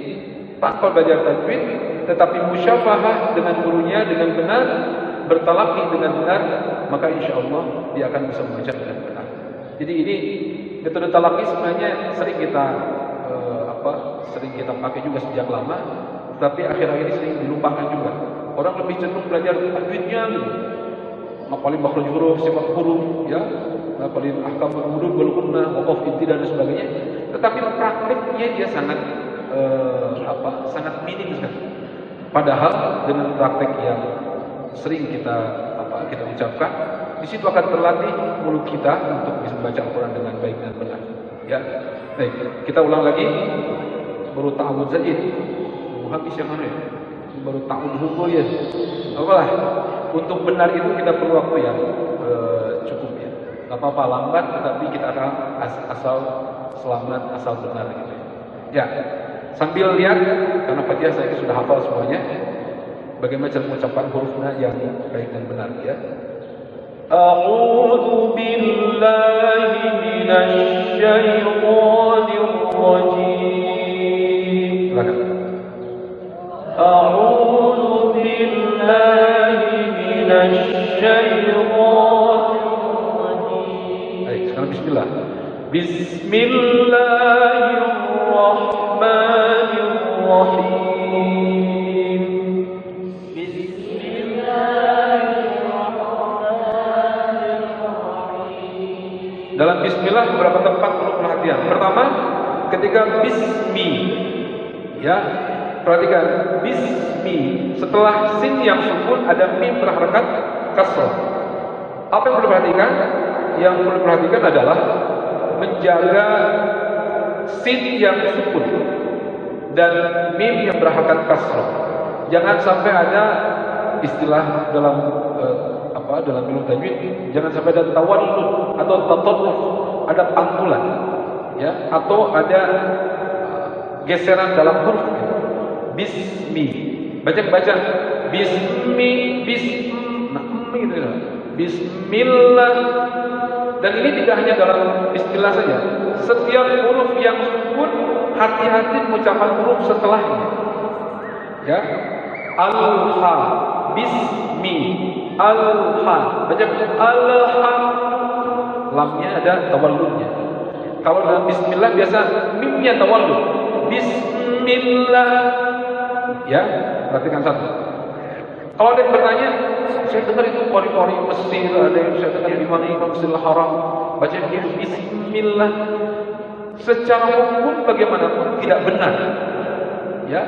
tanpa belajar tajwid, tetapi musyafahah dengan gurunya dengan benar, bertalaqi dengan benar, maka insya Allah dia akan bisa membaca dengan benar. Jadi ini metode talaqi sebenarnya sering kita pakai juga sejak lama, tapi akhir-akhir ini sering dilupakan juga. Orang lebih cenderung belajar tajwidnya gitu. Ngapalin makhraj huruf, sifat huruf, ya, ngapalin ahkam al-mudud wal gunnah, waqaf ibtida dan sebagainya. Tetapi praktiknya dia sangat sangat minim sekali. Padahal dengan praktek yang sering kita ucapkan, di situ akan terlatih mulut kita untuk bisa membaca Al-Quran dengan baik dan benar. Ya, baik. Kita ulang lagi. Baru ta'awud saja. Habis yang mana ya? Baru ta'awud hukum ya. Apalah. Untuk benar itu kita perlu waktu yang cukup ya. Gak apa-apa lambat, tetapi kita akan asal selamat, asal benar gitu. Ya. Sambil lihat, karena Fatihah saya sudah hafal semuanya, bagaimana cara mengucapkan hurufnya yang baik dan benar ya. A'udzu billahi minasy syaithanir rajim. A'udzu billahi minasy syaithanir rajim. Baik, sekarang bismillah. Bismillahirrahmanirrahim. Dalam bismillah beberapa tempat perlu perhatian. Pertama, ketika bismi, ya, perhatikan bismi. Setelah sin yang sukun ada mim berharakat kasrah. Apa yang perlu perhatikan? Yang perlu perhatikan adalah menjaga sin yang sukun dan mim yang berharakat kasrah. Jangan sampai ada istilah dalam dalam ilmu tajwid, jangan sampai ada tawallud atau tatawuf, ada pantulan, ya, atau ada geseran dalam huruf. Bismi, baca bismi, gitu. Bismillah. Dan ini tidak hanya dalam bismillah saja. Setiap huruf yang sukun, hati-hati mengucapkan huruf setelahnya. Ya, al-ha, bismi, al-ha, baca al-ha, lamnya ada tawalludnya. Kalau dalam bismillah biasa mimnya tawallud. Bismillah. Ya, perhatikan satu. Kalau ada yang bertanya, saya dengar itu qori-qori Mesir, ada yang saya dengar di mana Imam Masjidil Haram baca dia bismillah. Secara hukum bagaimanapun tidak benar. Ya.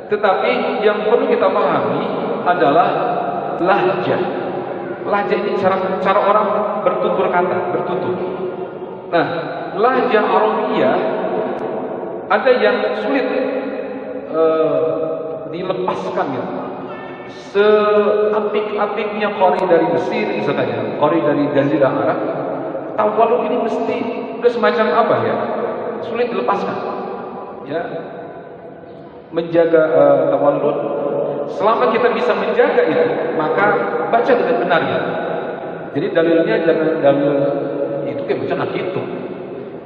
Tetapi yang perlu kita pahami adalah lahjah. Lahjah ini cara orang bertutur kata, bertutur. Nah, lahjah Arabiyah ada yang sulit dilepaskan gitu. Seapik-apiknya qori dari Mesir misalnya, qori dari Jazirah Arab, tawallud ini mesti udah semacam apa ya? Sulit dilepaskan. Ya. Menjaga tawallud, selama kita bisa menjaga itu, maka baca dengan benar ya. Jadi dalilnya jangan dalil itu kayak baca gitu.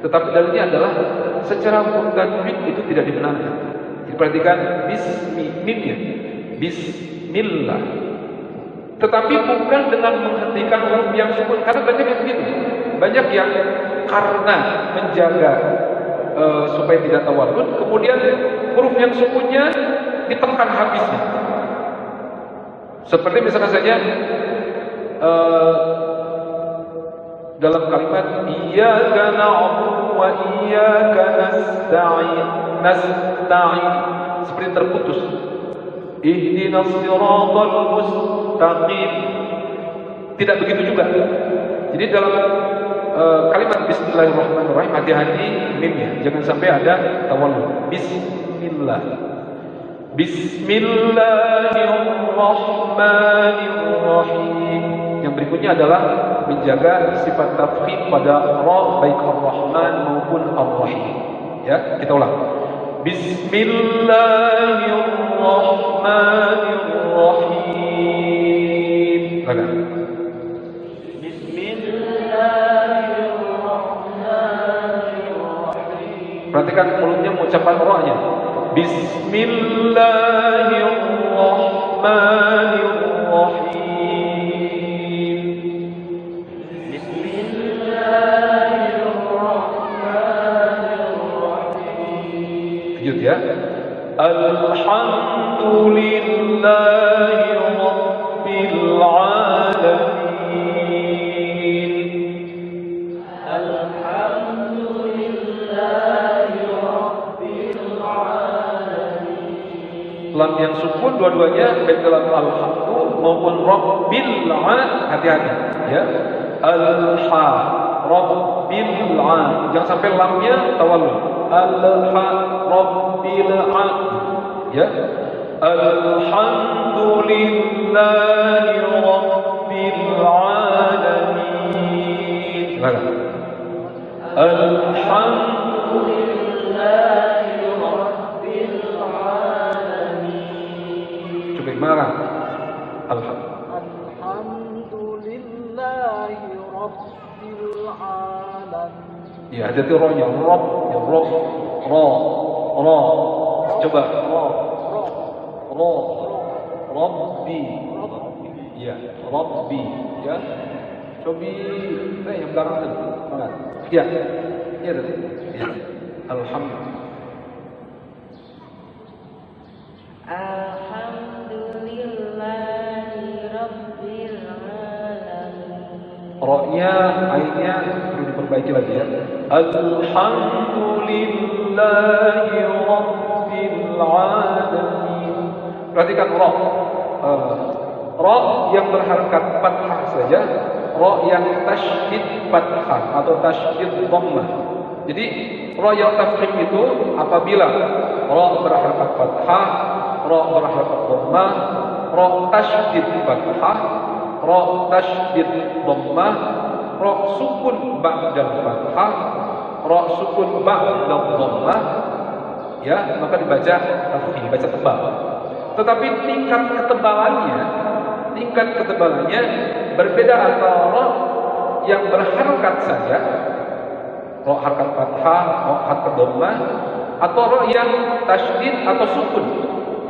Tetapi dalilnya adalah secara tajwid itu tidak dibenarkan. Diperhatikan bismi mim ya. Bismillah. Tetapi bukan dengan menghentikan huruf yang sukun, karena banyak yang begitu. Banyak yang karena menjaga supaya tidak tawallud, kemudian huruf yang sukunnya ditekan habisnya. Seperti misalkan saja dalam kalimat iyyaka na'budu wa iyyaka nasta'in, seperti terputus. Ihdinas siratal mustaqim. Tidak begitu juga. Jadi dalam kalimat bismillahirrahmanirrahim, hati-hati mimnya, jangan sampai ada tawallud. Bismillah. Bismillahirrahmanirrahim. Yang berikutnya adalah menjaga sifat tafkhim pada ra, baik ar-Rahman maupun ar-Rahim. Ya, kita ulang. Bismillahirrahmanirrahim. Bismillahirrahmanirrahim. Perhatikan mulutnya mengucapkan ra-nya. Bismillahirrahmanirrahim. Bismillahirrahmanirrahim. Lanjut ya. Alhamdulillahi Rabbil Alamin. Alhamdulillahi Rabbil Alamin. Lam yang sukun dua-duanya, baik dalam alhamdu maupun Rabbil Alamin. Hati-hati ya. Al-ha Rabbil Alamin. Jangan sampai lamnya tawallud. Al-ha Rabbil Alamin. Ya. Alhamdulillahi Rabbil Alamin. Silakan. Alhamdulillahi Rabbil Alamin. Coba gimana? Alhamdulillahi Rabbil Alamin. Ya, hati-hati rohnya. Rob, ya roh, roh. Coba Rabbi. Ya, Rabbi. Ya. Cobi yang belakang tadi. Semangat. Ya. Ya tadi. Ya. Alhamdulillah. Alhamdulillahi Rabbil Alamin. Ra-nya, ainnya perlu diperbaiki lagi ya. Alhamdulillahi Rabbil Alamin. Perhatikan ra. Ra yang berharakat fathah saja, ra yang tasydid fathah atau tasydid dhammah. Jadi ra yang tafkhim itu apabila ra berharakat fathah, ra berharakat dhammah, ra tasydid fathah, ra tasydid dhammah, ra sukun ba'dal fathah, ra sukun ba'dal dhammah, ya, maka dibaca tafkhim, dibaca tebal. Tetapi tingkat ketebalannya berbeda antara yang berharakat saja, ra harakat fathah, ra harakat dhammah, atau ra yang tasydid atau sukun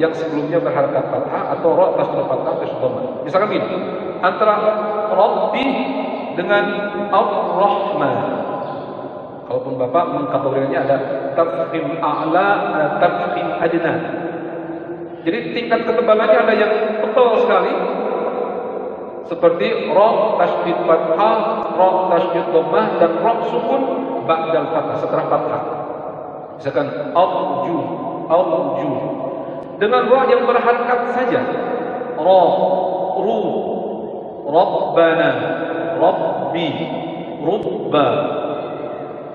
yang sebelumnya berharakat fathah, atau ra tasydid fathah tasydid dhammah. Misalkan gini, antara Rabbi dengan Ar-Rahman. Kalaupun Bapak mengkategorikannya ada tafkhim a'la, ada tafkhim adna. Jadi tingkat ketebalannya ada yang tebal sekali, seperti ra tasydid fathah, ra tasydid dhammah, dan ra sukun ba'dal fathah, setelah fathah. Misalkan arju. Dengan ra yang berharakat saja, ra, ru, rabbana, rabbi, rubba.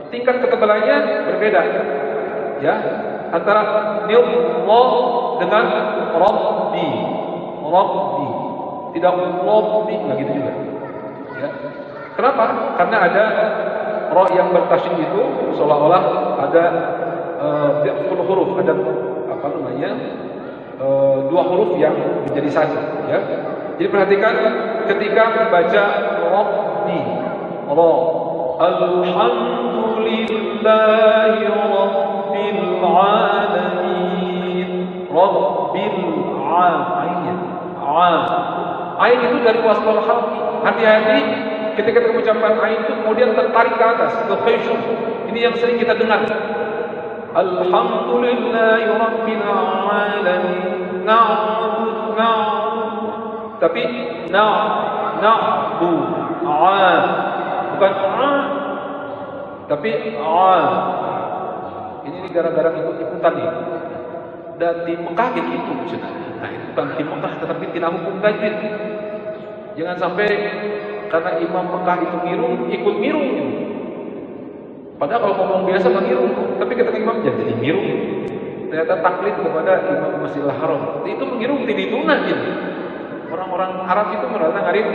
Tingkat ketebalannya berbeda, ya, antara nillah dengan rabbi. Tidak rabbi, nggak gitu juga. Ya. Kenapa? Karena ada ra yang bertasydid itu seolah-olah ada full huruf, ada apa namanya, dua huruf yang menjadi satu. Ya. Jadi perhatikan ketika membaca rabbi, ra, alhamdulillahi rabbil alamin, rabbil alamin, Ain itu dari wasfal halqi. Hati-hati ketika kita mengucapkan ain itu kemudian tertarik ke atas, ke khusyu'. Ini yang sering kita dengar. Alhamdulillahi rabbil alamin. Na'budu. Tapi na'bu. Bukan tapi ini gara-gara ikut-ikutan nih. Dan di Mekah gitu sebenarnya. Nah, itu bukan di Mekah tetapi tidak hukum tajwid. Jangan sampai karena imam Mekah itu mirung, ikut mirung. Padahal kalau ngomong biasa mirung, tapi ketika imam jadi mirung. Ternyata taklid kepada imam Masjidil Haram. Itu mirung tidak tunah gitu. Orang-orang Arab itu merasa ngarim.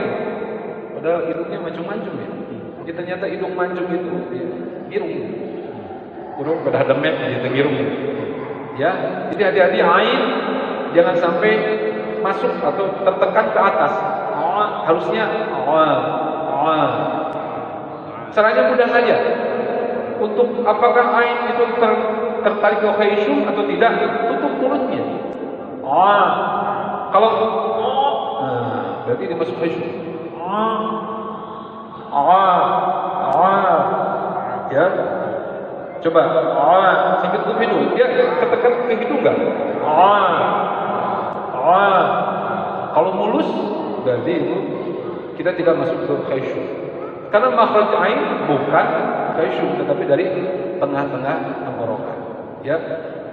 Padahal hidungnya mancung-mancung ya. Jadi ternyata hidung mancung itu mirung. Kurung pada demek gitu mirung. Ya, jadi hati-hati ain jangan sampai masuk atau tertekan ke atas. Harusnya caranya mudah saja. Untuk apakah ain itu tertarik ke khusyu' atau tidak, tutup mulutnya. Kalau berarti dia masuk khusyu'. Ya. Coba sampai tutup hidung. Dia tertekan ke hidung enggak? Kalau mulus berarti itu kita tidak masuk ke khusyu'. Karena makhraj ain bukan khusyu' tetapi dari tengah-tengah tenggorokan. Ya.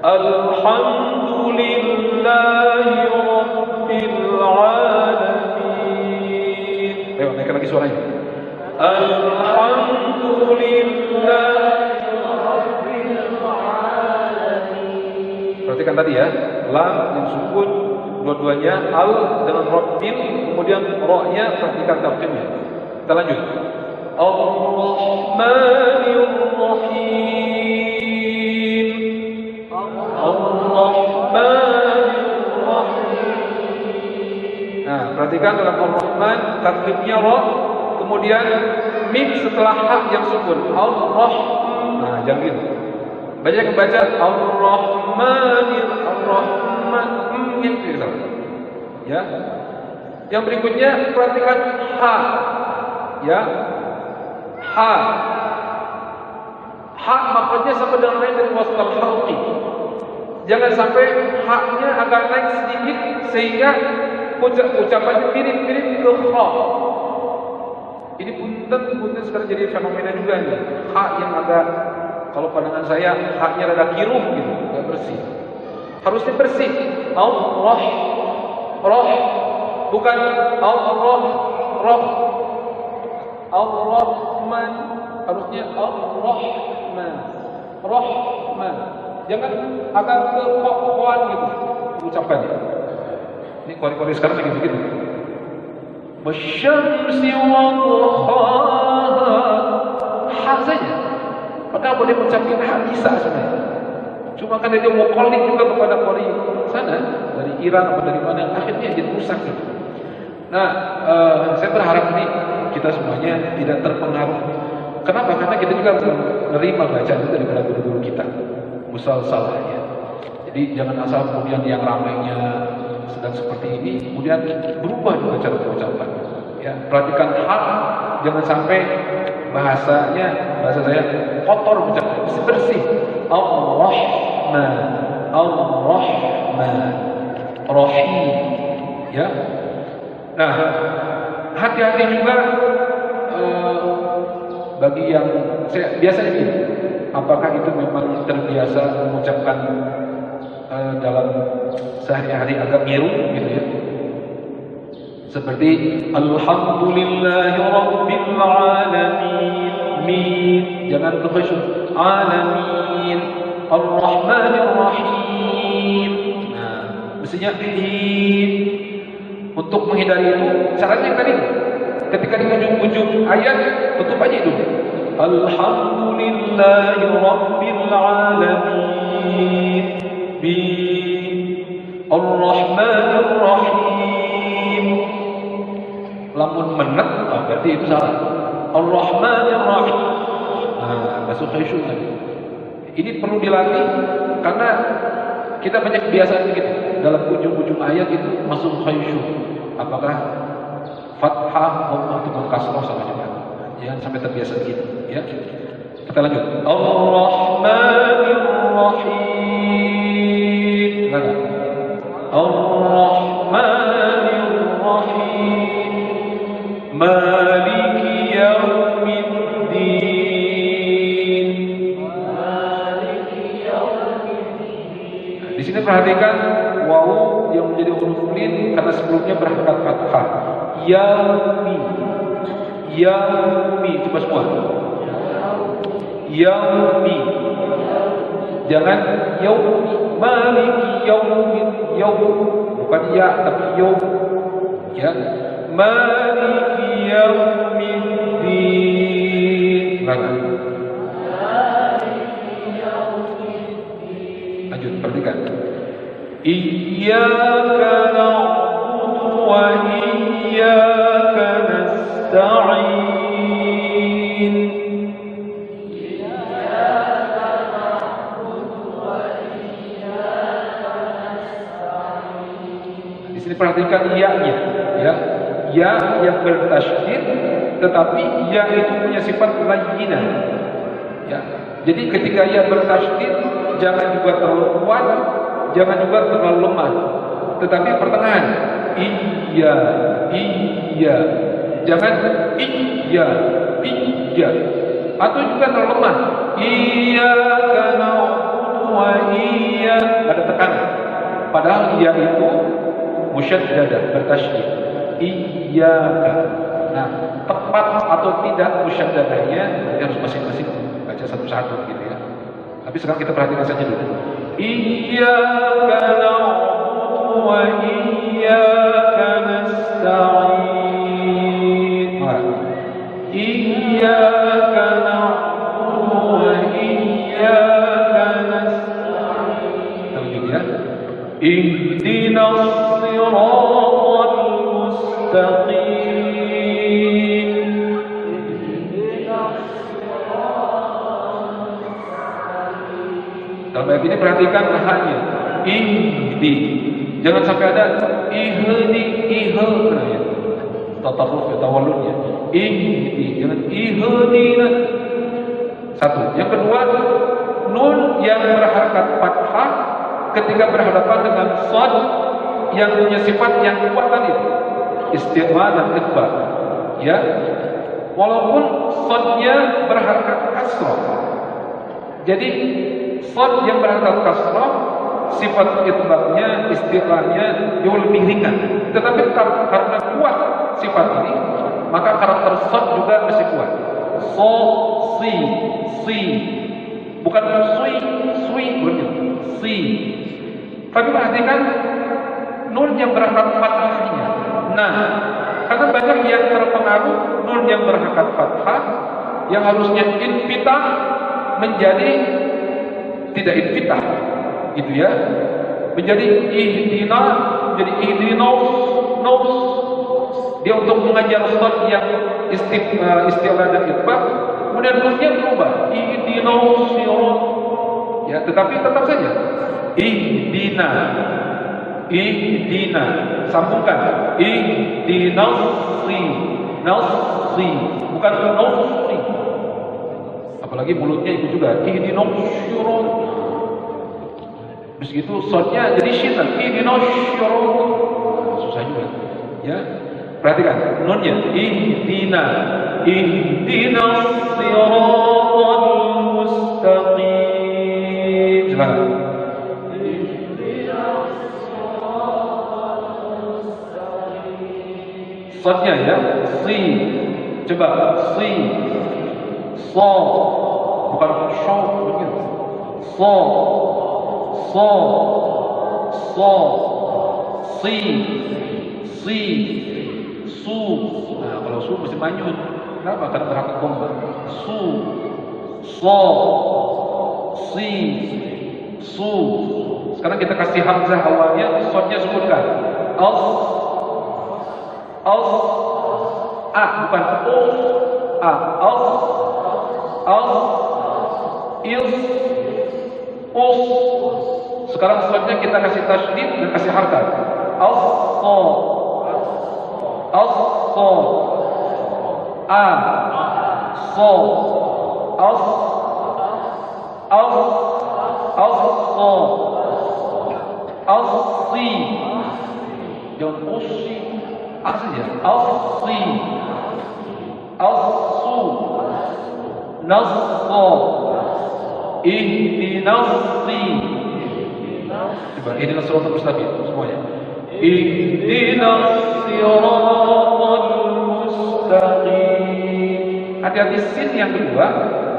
Alhamdulillahi rabbil alamin. Ayo naikkan lagi suaranya. Alhamdulillahi rabbil alamin. Perhatikan tadi ya, lam yang sukun dua-duanya, al dengan rabbil, kemudian ra-nya perhatikan tafsirnya. Kita lanjut. Ar-Rahmanir Rahim. Ar-Rahmanir Rahim. Nah, perhatikan dalam Ar-Rahman tarkibnya ra, kemudian mim setelah ha yang sukun. Ar-Rah. Nah, jangan gitu. Banyak yang baca Ar-Rahmanir Ar-Rahman gitu. Ya. Yang berikutnya perhatikan ha. Ya. Ha maknanya sama dengan lain dari wasfal halqi. Jangan sampai ha-nya agak naik sedikit sehingga ucapannya mirip-mirip ke ha. Ini punten sekarang jadi fenomena juga nih. Ha yang agak, kalau pandangan saya ha-nya rada kiruh gitu, enggak bersih. Harusnya bersih. Allah roh bukan Allah roh. Ar-Rahman harusnya Ar-Rahman. Rahman. Jangan agak ke koan gitu ucapannya. Ini kori-kori sekarang lagi begitu. Wasyamsi wa duhaha. Ha saja. Padahal boleh mengucapkan ha bisa sebenarnya. Cuma karena dia mau calling juga kepada kori sana dari Iran atau dari mana, akhirnya jadi rusak gitu. Nah, saya berharap ini kita semuanya tidak terpengaruh. Kenapa? Karena kita juga menerima bacaan itu daripada guru-guru kita. Musalsalahnya. Jadi jangan asal kemudian yang ramainya sedang seperti ini, kemudian berubah juga cara pengucapan. Ya, perhatikan hak, jangan sampai bahasa saya kotor ucapan, bersih. Ar-Rahman, Ar-Rahman, Rahim. Ya. Nah, hati-hati juga bagi yang biasanya gini, apakah itu memang terbiasa mengucapkan dalam sehari-hari agak miru gitu ya, seperti Alhamdulillahi Rabbil Alamin, jangan khusyuk, Alamin, Ar-Rahmanir Rahim. Nah, mestinya untuk menghindari itu caranya yang tadi. Ketika di ujung-ujung ayat tutup aja dulu. Alhamdulillahi Rabbil Alamin bi Ar-Rahmanir Rahim. Lamun menek, berarti itu salah. Ar-Rahmanir Rahim. Nah, masuk khusyuk lagi. Ini perlu dilatih karena kita banyak kebiasaan begitu. Dalam ujung-ujung ayat itu masuk khusyuk. Apakah fathah ataupun kasroh sama juga. Jangan sampai terbiasa begitu, ya. Kita lanjut. Ar-Rahmanir Rahim. Ar-Rahmanir Rahim. Maliki Yaumiddin. Di sini perhatikan wawu yang menjadi huruf lin karena sebelumnya berharokat fathah. Yaumi, yaumi, coba semua. Yaumi, jangan yaumi, maliki yaumin, yaum, bukan ya tapi yaum, ya. Maliki Yaumiddin. Lanjut, perhatikan. Iyyaka na'budu wa iyyaka nasta'in. Di sini perhatikan iya-nya, ya. Ya yang bertasydid, tetapi ya itu punya sifat layyinah. Ya. Jadi ketika ya bertasydid, jangan juga terlalu kuat, jangan juga terlalu lemah, tetapi pertengahan. Iya, iya. Jangan iya, iya. Atau juga terlalu lemah. Iyyaka na'budu wa iyyaka, ada tekanan. Padahal iya itu musyaddadah, bertasydid. Iyyaka. Nah, tepat atau tidak musyaddadahnya harus masing-masing baca satu-satu gitu ya. Tapi sekarang kita perhatikan saja dulu. Iyyaka na'budu wa iyyaka nasta'in. Iyyaka na'budu wa iyyaka nasta'in. Lanjut ya. Ihdinas siratal mustaqim. Dalam ayat ini perhatikan hanya ihdi. Jangan sampai ada ihdi, ya. Tatarruf ya, tawalludnya. Ihdi, jangan ihdina. Satu. Yang kedua, nun yang berharakat fathah ketika berhadapan dengan shad yang punya sifat yang kuat tadi, istiqlal dan ikhbar. Ya. Walaupun shadnya berharakat kasrah. Jadi shad yang berharakat kasrah, sifat itbaqnya, istiqlalnya jauh lebih ringan. Tetapi karena kuat sifat ini, maka karakter shad juga masih kuat. So, si, bukan sui, si. Tapi perhatikan nun yang berharakat fathahnya. Nah, karena banyak yang terpengaruh nun yang berharakat fathah yang harusnya infitah menjadi tidak infitah, gitu ya, menjadi ihdina, menjadi ihdinos. Dia untuk mengajar shad yang istilah dan itbaq, kemudian nunnya berubah ihdinos sirat, ya, tetapi tetap saja ihdina, sambungkan ihdinas si, bukan nasi. Apalagi mulutnya itu juga ihdinas sirat. Terus gitu shadnya jadi shin, ihdinas sirat. Susah juga, ya. Perhatikan nunnya ihdinas siratal mustaqim. Silakan. Shadnya ya, si. Coba si. So, bukan sho begitu. So, si, su. Nah, kalau su mesti manyun. Kenapa? Karena berhak komba. Su, so, si, su. Sekarang kita kasih hamzah awalnya, shadnya sebutkan. Bukan Sekarang shadnya kita kasih tasydid dan kasih harkat. so, a, so, as, so, si, jangan usi, saja, si, su, nasso, ihdinasi. Coba ihdinas siratal mustaqim semuanya. Ihdinas siratal mustaqim. Hati-hati sin yang kedua,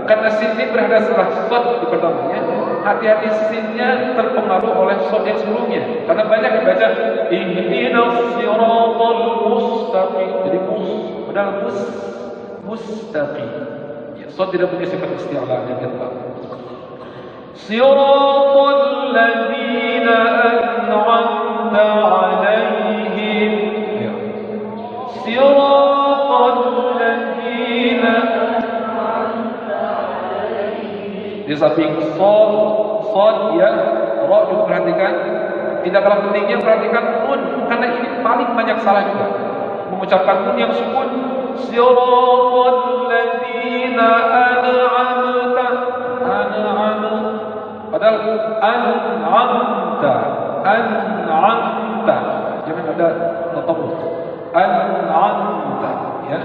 karena sin ini berada setelah shad di pertamanya. Hati-hati sinnya terpengaruh oleh shad yang sebelumnya. Karena banyak dibaca ihdinas siratal mustaqim. Jadi padahal mustaqim. Ya, shad tidak punya sifat isti'la yang kedua. Siratal ladzina an'amta 'alaihim. Ya. Siratal ladzina an'amta 'alaihim. Di samping sad ya, ra juga perhatikan. Tidak kalah pentingnya perhatikan nun, karena ini paling banyak salah juga. Mengucapkan nun yang sukun. Siratal ladzina an'amta. Padahal an'amta, jangan ada tatawuf. An'amta, ya.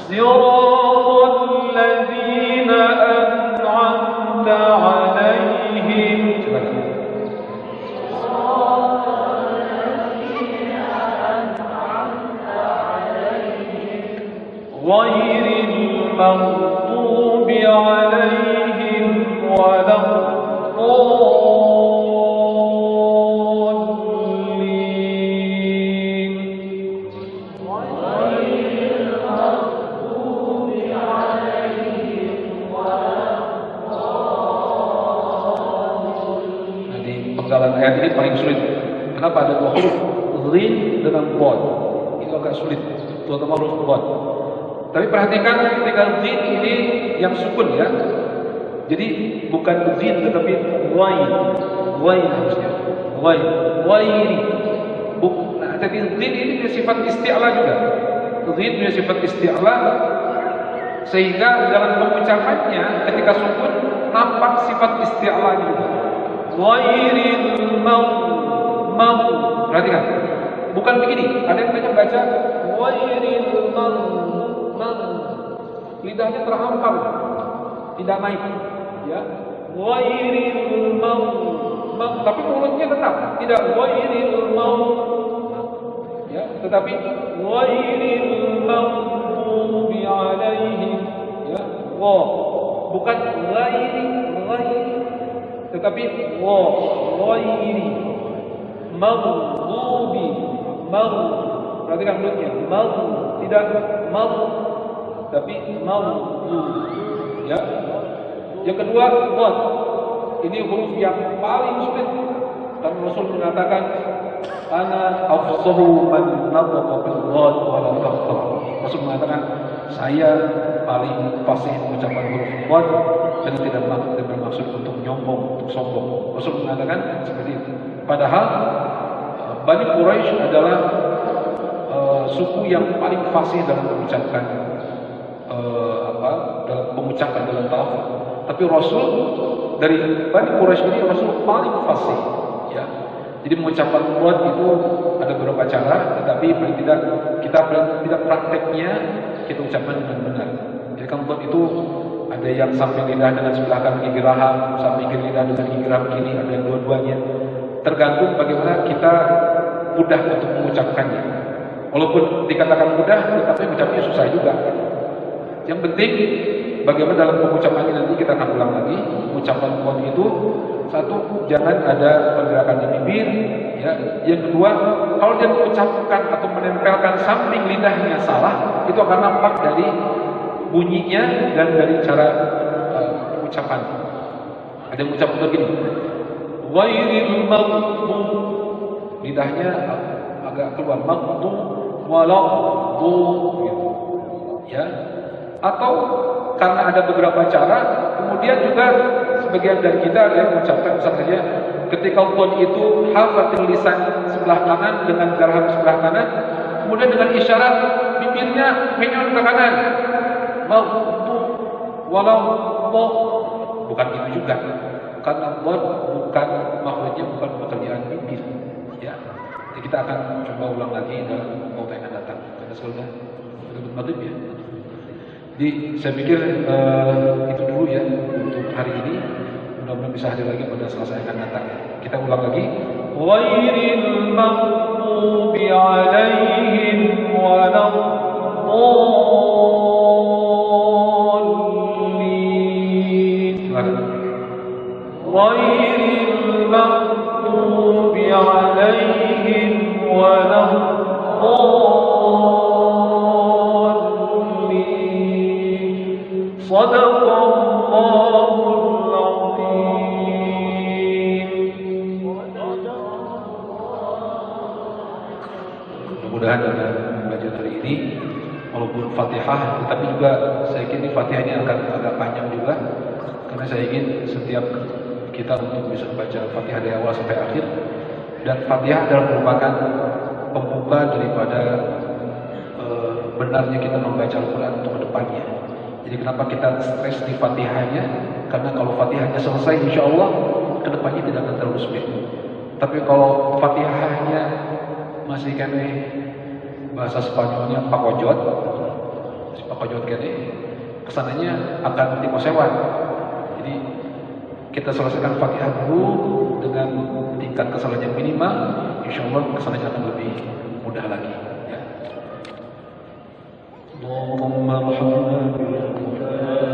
Siratal ladzina an'amta 'alaihim. Coba lagi. Ghairil maghdubi 'alaihim waladdallin. Penggalan ayat ini paling sulit. Kenapa? Ada dua huruf rin dengan bod. Itu agak sulit, terutama huruf bod. Tapi perhatikan ketika rin ini yang sukun ya. Jadi bukan rin tetapi ghain harusnya. Ghairi. Nah, tapi rin ini punya sifat isti'la juga. Rin punya sifat isti'la sehingga dalam pengucapannya ketika sukun nampak sifat isti'la juga. Ghairil mau. Perhatikan. Bukan begini. Ada yang banyak baca ghairil mau. Lidahnya terhampar. Tidak naik. Ya. Ghairil mau. Tapi mulutnya tetap tidak ghairil mau. Ya, tetapi ghairil maghdubi 'alaihim. Ya. Bukan ghairi. Tetapi ghairi maghdubi perhatikan mulutnya tidak tapi ya. Yang kedua dhad, ini huruf yang paling sulit dan Rasul mengatakan ana afsahu man nataqa bil dhad wa lam tafsah. Rasul mengatakan saya paling fasih mengucapkan huruf dhad dan tidak bermaksud untuk nyombong, untuk sombong. Rasul mengatakan seperti itu. Padahal Bani Quraisy adalah suku yang paling fasih dalam mengucapkan dalam talafuz. Tapi Rasul dari Bani Quraisy ini Rasul paling fasih, ya. Jadi mengucapkan dhad itu ada beberapa cara, tetapi paling tidak kita tidak prakteknya kita ucapkan dengan benar. Jadi kan dhad itu ada yang samping lidah dengan sebelah kanan gigi rahang, samping kiri lidah dengan gigi rahang kiri, ada yang dua-duanya. Tergantung bagaimana kita mudah untuk mengucapkannya. Walaupun dikatakan mudah, tetapi mengucapnya susah juga. Yang penting bagaimana dalam pengucapan ini nanti kita akan ulang lagi. Mengucapkan dhad itu satu, jangan ada pergerakan di bibir, ya. Yang kedua, kalau dia mengucapkan atau menempelkan samping lidahnya salah, itu akan nampak dari bunyinya dan dari cara pengucapan. Ada yang mengucapkan begini, ghairil maghdub, lidahnya agak keluar, maghdub waladhdallin, gitu. Ya. Atau karena ada beberapa cara, kemudian juga sebagian dari kita ada yang mengucapkan misalnya ketika dhad itu hafatil lisan sebelah kanan dengan garham sebelah kanan, kemudian dengan isyarat bibirnya menyon ke kanan. Maghdubi walau po, bukan itu juga. Karena buat bukan makhluknya bukan pekerjaan bibir. Ya. Jadi kita akan coba ulang lagi dalam waktu yang akan datang. Karena sudah maghrib ya. Jadi saya pikir itu dulu ya untuk hari ini. Mudah-mudahan bisa hadir lagi pada Selasa yang akan datang. Kita ulang lagi. Ghairil maghdubi alaihim waladdallin. Ghairil maghdubi alaihim waladdallin. Shadaqallahul azim. Mudah-mudahan dalam belajar hari ini walaupun Fatihah, tetapi juga saya ingin Fatihahnya akan agak panjang juga karena saya ingin setiap kita untuk bisa membaca Fatihah dari awal sampai akhir, dan Fatihah adalah merupakan pembuka daripada benarnya kita membaca Al-Quran untuk kedepannya. Jadi kenapa kita stres di Fatihahnya? Karena kalau Fatihahnya selesai, insya Allah kedepannya tidak akan terlalu sulit. Tapi kalau Fatihahnya masih kene bahasa Spanyolnya pakojot kene, kesananya akan timosewan. Jadi kita selesaikan Fatihah dulu dengan tingkat kesalahan yang minimal, insya Allah kesananya akan lebih mudah lagi. Ya. Allahumma rahmana bil Qur'an